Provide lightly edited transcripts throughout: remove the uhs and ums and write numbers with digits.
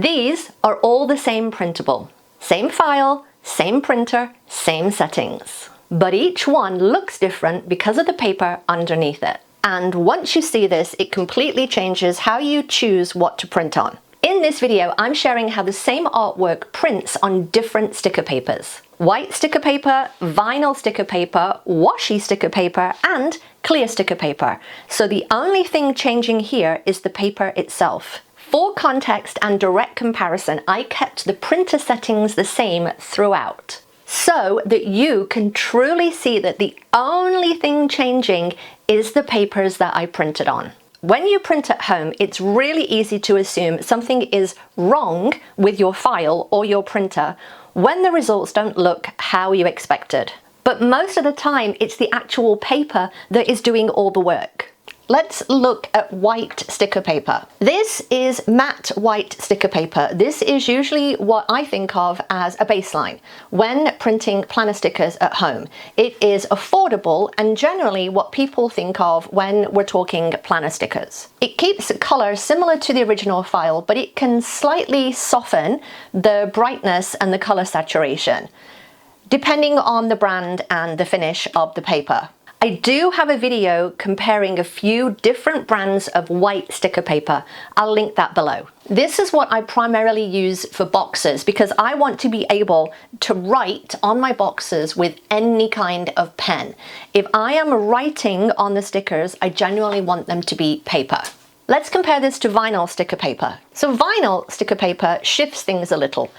These are all the same printable. Same file, same printer, same settings. But each one looks different because of the paper underneath it. And once you see this, it completely changes how you choose what to print on. In this video, I'm sharing how the same artwork prints on different sticker papers. White sticker paper, vinyl sticker paper, washi sticker paper, and clear sticker paper. So the only thing changing here is the paper itself. For context and direct comparison, I kept the printer settings the same throughout, so that you can truly see that the only thing changing is the papers that I printed on. When you print at home, it's really easy to assume something is wrong with your file or your printer when the results don't look how you expected. But most of the time, it's the actual paper that is doing all the work. Let's look at white sticker paper. This is matte white sticker paper. This is usually what I think of as a baseline when printing planner stickers at home. It is affordable and generally what people think of when we're talking planner stickers. It keeps color similar to the original file, but it can slightly soften the brightness and the color saturation, depending on the brand and the finish of the paper. I do have a video comparing a few different brands of white sticker paper. I'll link that below. This is what I primarily use for boxes because I want to be able to write on my boxes with any kind of pen. If I am writing on the stickers, I genuinely want them to be paper. Let's compare this to vinyl sticker paper. So vinyl sticker paper shifts things a little.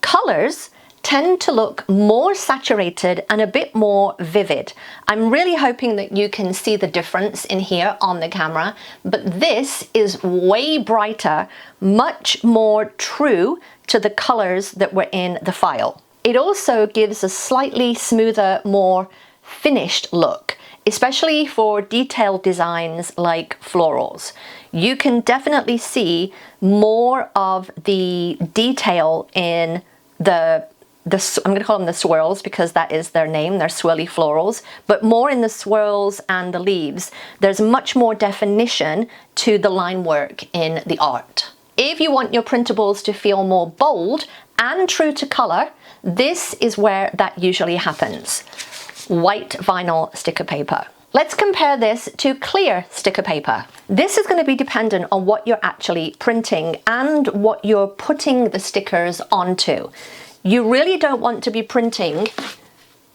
Colors tend to look more saturated and a bit more vivid. I'm really hoping that you can see the difference in here on the camera, but this is way brighter, much more true to the colors that were in the file. It also gives a slightly smoother, more finished look, especially for detailed designs like florals. You can definitely see more of the detail in I'm going to call them the swirls because that is their name, they're swirly florals, but more in the swirls and the leaves. There's much more definition to the line work in the art. If you want your printables to feel more bold and true to color, this is where that usually happens. White vinyl sticker paper. Let's compare this to clear sticker paper. This is going to be dependent on what you're actually printing and what you're putting the stickers onto. You really don't want to be printing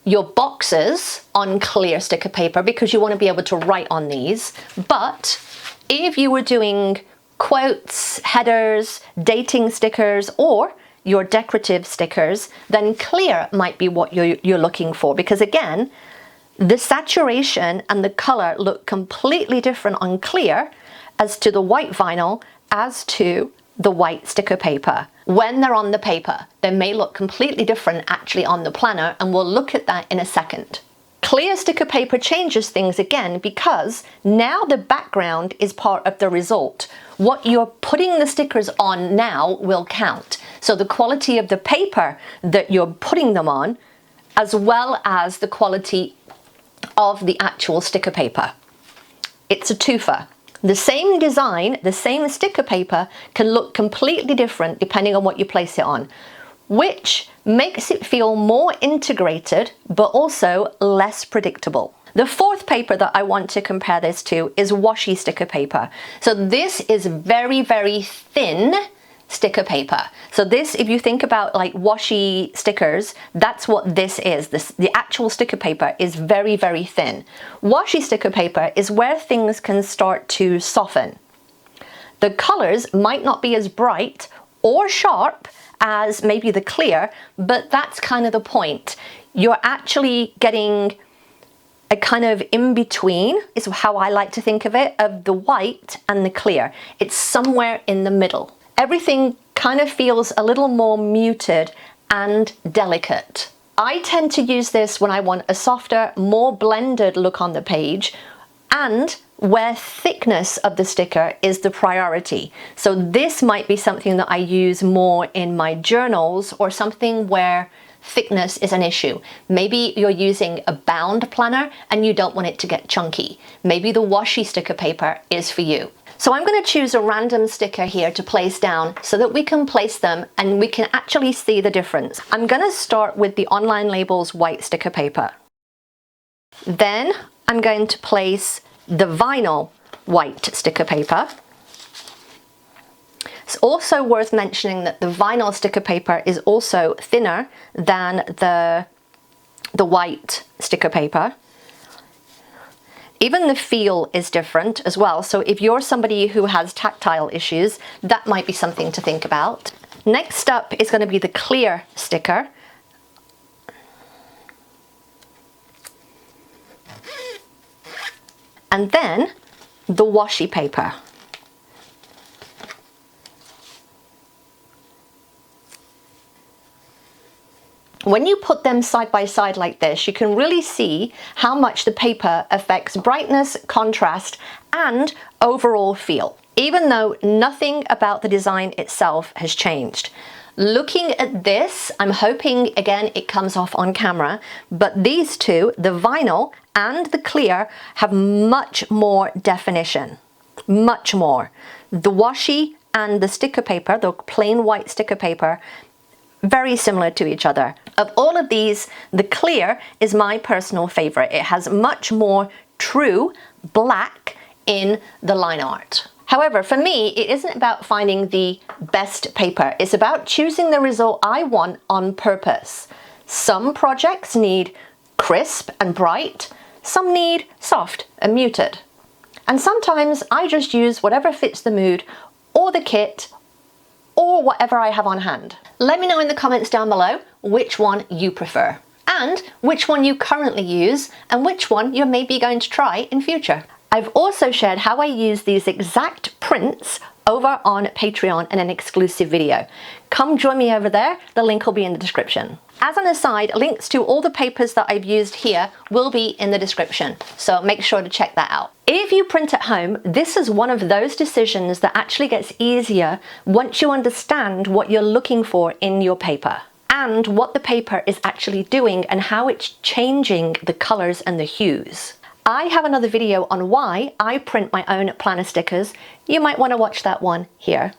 your boxes on clear sticker paper because you want to be able to write on these. But if you were doing quotes, headers, dating stickers, or your decorative stickers, then clear might be what you're looking for because again, the saturation and the color look completely different on clear as to the white vinyl as to the white sticker paper. When they're on the paper, they may look completely different actually on the planner, and we'll look at that in a second. Clear sticker paper changes things again because now the background is part of the result. What you're putting the stickers on now will count. So the quality of the paper that you're putting them on, as well as the quality of the actual sticker paper. It's a twofer. The same design, the same sticker paper can look completely different depending on what you place it on, which makes it feel more integrated but also less predictable. The fourth paper that I want to compare this to is washi sticker paper. So this is very, very thin sticker paper. So this, if you think about like washi stickers, that's what this is. The actual sticker paper is very, very thin. Washi sticker paper is where things can start to soften. The colors might not be as bright or sharp as maybe the clear, but that's kind of the point. You're actually getting a kind of in-between, is how I like to think of it, of the white and the clear. It's somewhere in the middle. Everything kind of feels a little more muted and delicate. I tend to use this when I want a softer, more blended look on the page and where thickness of the sticker is the priority. So this might be something that I use more in my journals or something where thickness is an issue. Maybe you're using a bound planner and you don't want it to get chunky. Maybe the washi sticker paper is for you. So I'm going to choose a random sticker here to place down so that we can place them and we can actually see the difference. I'm going to start with the Online Labels white sticker paper. Then I'm going to place the vinyl white sticker paper. It's also worth mentioning that the vinyl sticker paper is also thinner than the white sticker paper. Even the feel is different as well, so if you're somebody who has tactile issues, that might be something to think about. Next up is going to be the clear sticker. And then the washi paper. When you put them side by side like this, you can really see how much the paper affects brightness, contrast, and overall feel, even though nothing about the design itself has changed. Looking at this, I'm hoping, again, it comes off on camera, but these two, the vinyl and the clear, have much more definition, much more. The washi and the sticker paper, the plain white sticker paper, very similar to each other. Of all of these, the clear is my personal favorite. It has much more true black in the line art. However, for me, it isn't about finding the best paper. It's about choosing the result I want on purpose. Some projects need crisp and bright, some need soft and muted. And sometimes I just use whatever fits the mood or the kit or whatever I have on hand. Let me know in the comments down below which one you prefer and which one you currently use and which one you're maybe going to try in future. I've also shared how I use these exact prints over on Patreon in an exclusive video. Come join me over there, the link will be in the description. As an aside, links to all the papers that I've used here will be in the description, so make sure to check that out. If you print at home, this is one of those decisions that actually gets easier once you understand what you're looking for in your paper and what the paper is actually doing and how it's changing the colors and the hues. I have another video on why I print my own planner stickers. You might want to watch that one here.